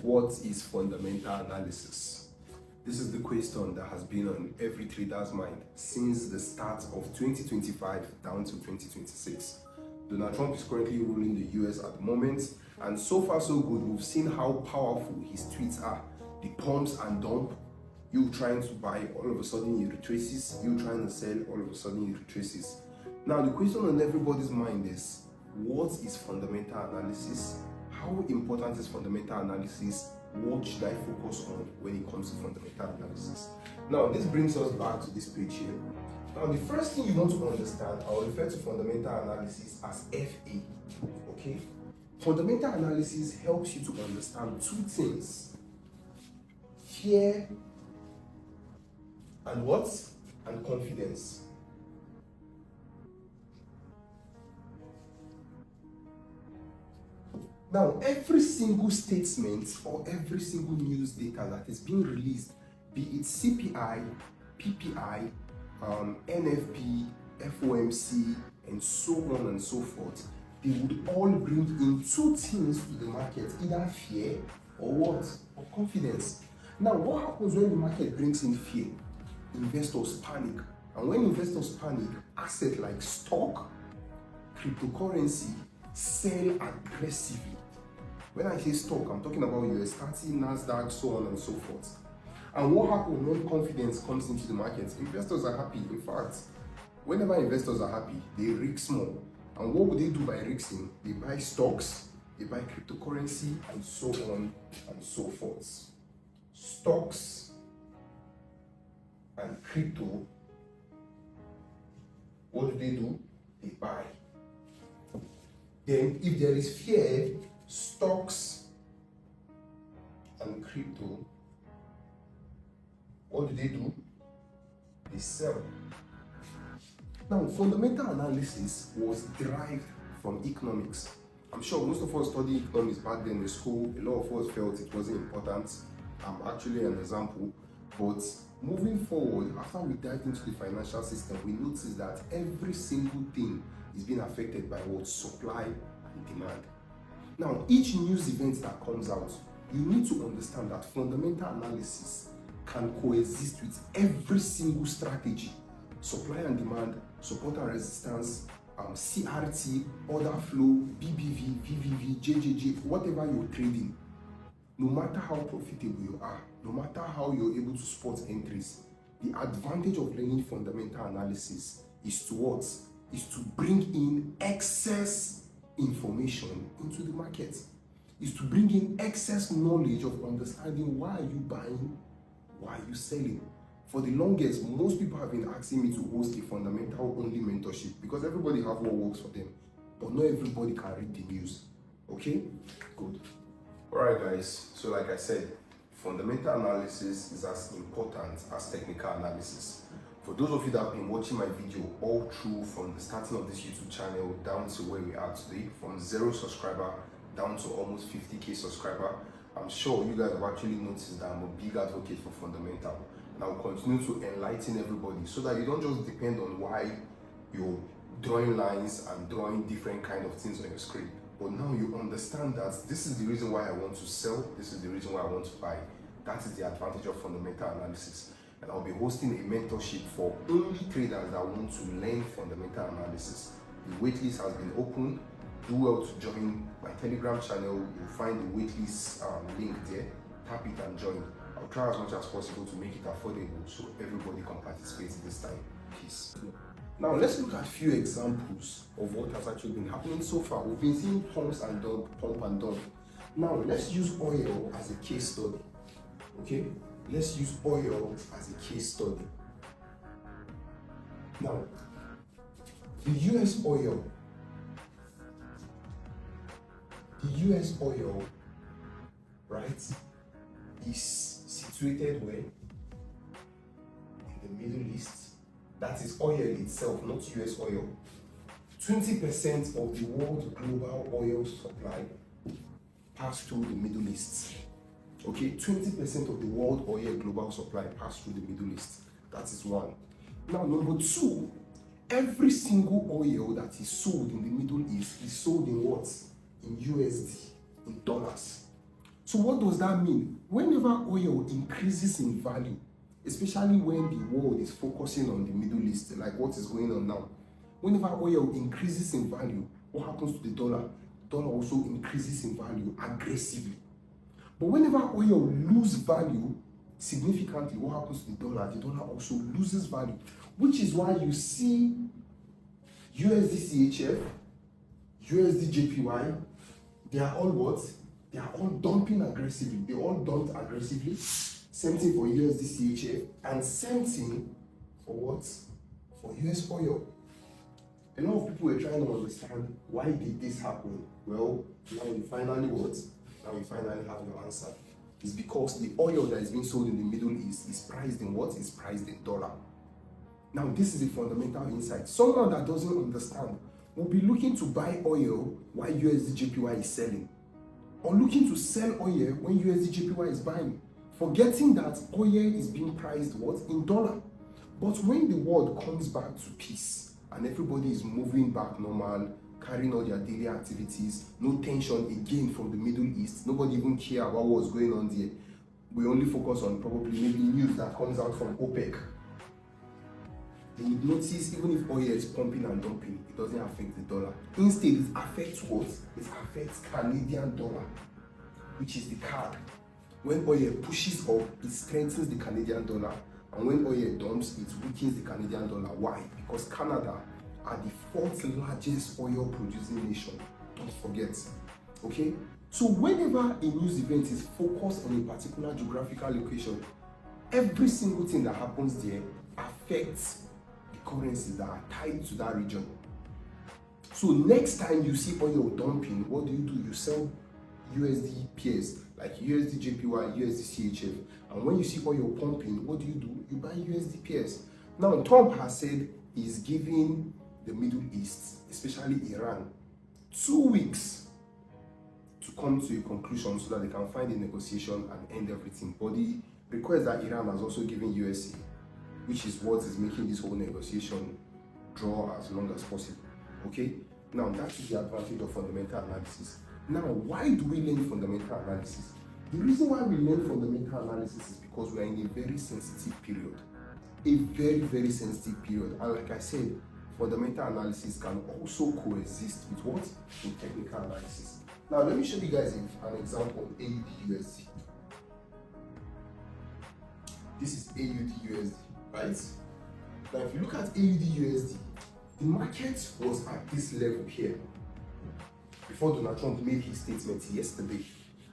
What is fundamental analysis? This is the question that has been on every trader's mind since the start of 2025 down to 2026. Donald Trump is currently ruling the US at the moment, and so far so good. We've seen how powerful his tweets are. The pumps and dump, you trying to buy, all of a sudden it retraces, you trying to sell, all of a sudden it retraces. Now the question on everybody's mind is, what is fundamental analysis? How important is fundamental analysis? What should I focus on when it comes to fundamental analysis? Now this brings us back to this page here. Now the first thing you want to understand, I'll refer to fundamental analysis as FA, okay? Fundamental analysis helps you to understand two things: fear and what? And confidence. Now, every single statement or every single news data that is being released, be it CPI, PPI, NFP, FOMC, and so on and so forth, they would all bring in two things to the market, either fear or what? Or confidence. Now, what happens when the market brings in fear? Investors panic. And when investors panic, assets like stock, cryptocurrency, sell aggressively. When I say stock, I'm talking about US 30, NASDAQ, so on and so forth. And what happens when confidence comes into the market? Investors are happy. In fact, whenever investors are happy, they risk more. And what would they do by risking? They buy stocks, they buy cryptocurrency, and so on and so forth. Stocks and crypto, what do? They buy. Then if there is fear, stocks and crypto, what do? They sell. Now, fundamental analysis was derived from economics. I'm sure most of us studied economics back then in school. A lot of us felt it wasn't important. I'm actually an example. But moving forward, after we dived into the financial system, we noticed that every single thing is being affected by what? Supply and demand. Now, each news event that comes out, you need to understand that fundamental analysis can coexist with every single strategy: supply and demand, support and resistance, CRT, order flow, BBV, VVV, JJJ, whatever you're trading. No matter how profitable you are, no matter how you're able to spot entries, the advantage of learning fundamental analysis is to what? Is to bring in excess information into the market. Is to bring in excess knowledge of understanding why are you buying, why are you selling. For the longest, most people have been asking me to host a fundamental only mentorship because everybody have what works for them, but not everybody can read the news. Okay, good. Alright guys, so like I said, fundamental analysis is as important as technical analysis. For those of you that have been watching my video all through from the starting of this YouTube channel down to where we are today, from 0 subscriber down to almost 50k subscriber, I'm sure you guys have actually noticed that I'm a big advocate for fundamental. And I'll continue to enlighten everybody so that you don't just depend on why you're drawing lines and drawing different kind of things on your screen. But now you understand that this is the reason why I want to sell, this is the reason why I want to buy. That is the advantage of fundamental analysis. And I'll be hosting a mentorship for only traders that want to learn fundamental analysis. The waitlist has been opened. Do well to join my Telegram channel. You'll find the waitlist link there. Tap it and join. I'll try as much as possible to make it affordable so everybody can participate this time. Peace. Now let's look at a few examples of what has actually been happening so far. We've been seeing pump and dump. Now let's use oil as a case study. Okay? Let's use oil as a case study. Now, the US oil, right, is situated where? In the Middle East. That is oil itself, not US oil. 20% of the world global oil supply pass through the Middle East. Okay, 20% of the world oil global supply pass through the Middle East. That is one. Now, number two, every single oil that is sold in the Middle East is sold in what? In USD, in dollars. So what does that mean? Whenever oil increases in value, especially when the world is focusing on the Middle East, like what is going on now, whenever oil increases in value, what happens to the dollar? Dollar also increases in value aggressively. But whenever oil loses value significantly, what happens to the dollar? The dollar also loses value, which is why you see USD CHF, USD JPY, they are all what? They are all dumping aggressively. They all dumped aggressively. Same thing for USD CHF, and same thing for what? For US oil. A lot of people were trying to understand why did this happen. Well, now you finally what? Now you finally have your answer. It's because the oil that is being sold in the Middle East is priced in what? Is priced in dollar. Now this is a fundamental insight. Someone that doesn't understand will be looking to buy oil while USD JPY is selling, or looking to sell oil when USD JPY is buying, forgetting that oil is being priced what? In dollar. But when the world comes back to peace and everybody is moving back normal, carrying all their daily activities, no tension again from the Middle East, nobody even care about what's going on there. We only focus on probably maybe news that comes out from OPEC. You would notice even if oil is pumping and dumping, it doesn't affect the dollar. Instead, it affects what? It affects Canadian dollar, which is the card. When oil pushes up, it strengthens the Canadian dollar. And when oil dumps, it weakens the Canadian dollar. Why? Because Canada are the fourth largest oil producing nation. Don't forget. Okay? So whenever a news event is focused on a particular geographical location, every single thing that happens there affects the currencies that are tied to that region. So next time you see oil dumping, what do? You sell USD pairs like USD JPY, USD CHF. And when you see oil pumping, what do? You buy USD pairs. Now Trump has said he's giving the Middle East, especially Iran, 2 weeks to come to a conclusion so that they can find a negotiation and end everything. But the request that Iran has also given USA, which is what is making this whole negotiation draw as long as possible. Okay? Now that is the advantage of fundamental analysis. Now, why do we learn fundamental analysis? The reason why we learn fundamental analysis is because we are in a very sensitive period. A very, very sensitive period. And like I said, fundamental analysis can also coexist with what? With technical analysis. Now, let me show you guys an example of AUD-USD. This is AUD-USD, right? Now, if you look at AUD-USD, the market was at this level here before Donald Trump made his statement yesterday.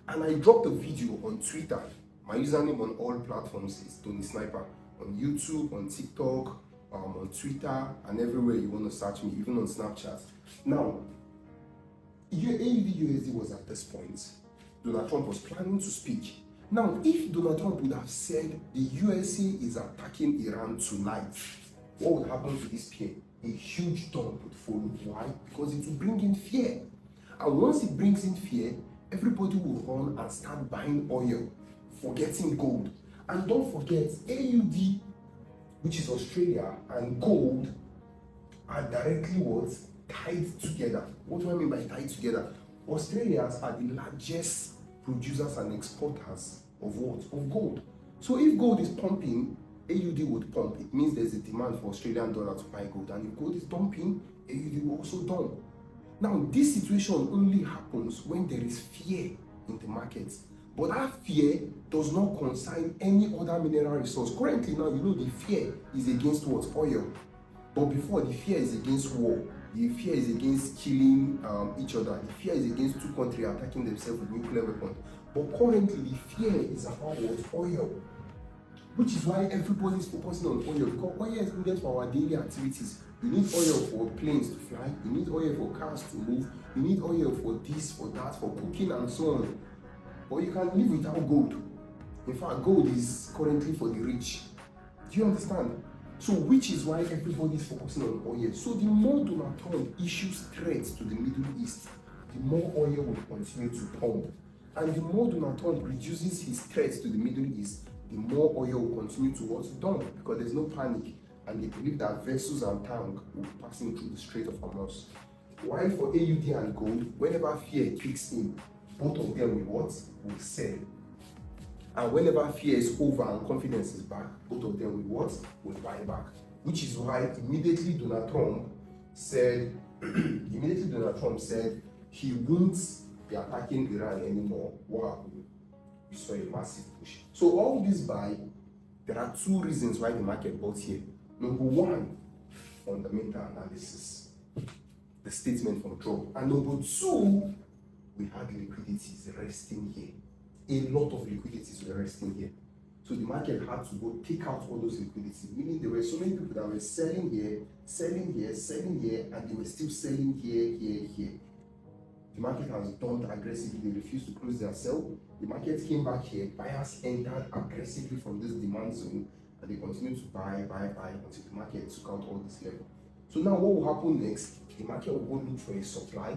And I dropped a video on Twitter. My username on all platforms is Tony Sniper. On YouTube, on TikTok, on Twitter, and everywhere you want to search me, even on Snapchat. Now, AUD-USD was at this point. Donald Trump was planning to speak. Now, if Donald Trump would have said the USA is attacking Iran tonight, what would happen to this pair? A huge dump would follow. Why? Because it will bring in fear. And once it brings in fear, everybody will run and start buying oil, forgetting gold. And don't forget, AUD, which is Australia, and gold are directly what? Tied together. What do I mean by tied together? Australians are the largest producers and exporters of what? Of gold. So if gold is pumping, AUD would pump. It means there's a demand for Australian dollar to buy gold. And if gold is dumping, AUD will also dump. Now, this situation only happens when there is fear in the market. But that fear does not concern any other mineral resource. Currently now, you know the fear is against what? Oil. But before, the fear is against war. The fear is against killing each other. The fear is against two countries attacking themselves with nuclear weapons. But currently, the fear is about what? Oil. Which is why everybody is focusing on oil, because oil is needed for our daily activities. You need oil for planes to fly, you need oil for cars to move, you need oil for this, for that, for cooking and so on. But you can live without gold. In fact, gold is currently for the rich. Do you understand? So which is why everybody is focusing on oil. So the more Donald Trump issues threats to the Middle East, the more oil will continue to pump. And the more Donald Trump reduces his threats to the Middle East, the more oil will continue to what? Dump, because there's no panic. And they believe that vessels and tanks will be passing through the Strait of Hormuz. While for AUD and gold, whenever fear kicks in, both of them will what? Will sell. And whenever fear is over and confidence is back, both of them will what? Will buy back. Which is why immediately Donald Trump said he won't be attacking Iran anymore. What happened? We saw a massive push. So all this buy, there are two reasons why the market bought here. Number one, fundamental analysis, the statement from Trump. And number two, we had liquidities resting here. A lot of liquidities were resting here. So the market had to go take out all those liquidities, meaning there were so many people that were selling here, and they were still selling here. The market has dumped aggressively, they refused to close their sell. The market came back here, buyers entered aggressively from this demand zone, and they continued to buy until the market took out all this level. So now what will happen next? The market will go look for a supply,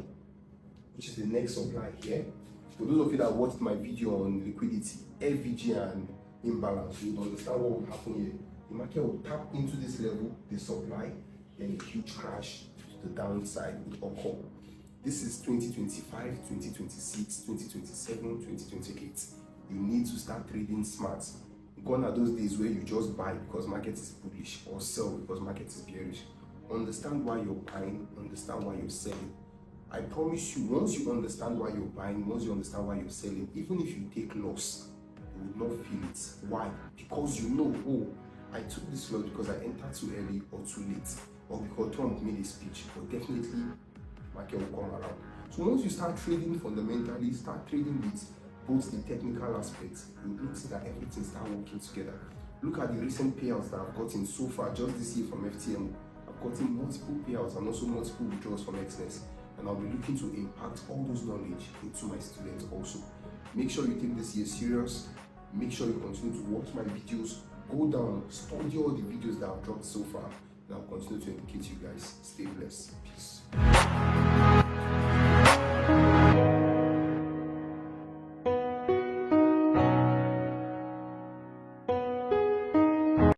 which is the next supply here. For those of you that watched my video on liquidity, FVG and imbalance, you will understand what will happen here. The market will tap into this level, the supply, then a huge crash to the downside will occur. This is 2025, 2026, 2027, 2028. You need to start trading smart. Gone are those days where you just buy because market is bullish or sell because market is bearish. Understand why you're buying, understand why you're selling. I promise you, once you understand why you're buying, once you understand why you're selling, even if you take loss, you will not feel it. Why? Because you know, oh, I took this loss because I entered too early or too late, or because Trump made a speech, but definitely market will come around. So once you start trading fundamentally, start trading with both the technical aspects, you will see that everything start working together. Look at the recent payouts that I've gotten so far just this year from FTM. I've gotten multiple payouts and also multiple withdrawals from XNES. And I'll be looking to impact all those knowledge into my students also. Make sure you take this year serious. Make sure you continue to watch my videos. Go down, study all the videos that I've dropped so far. And I'll continue to educate you guys. Stay blessed. Peace.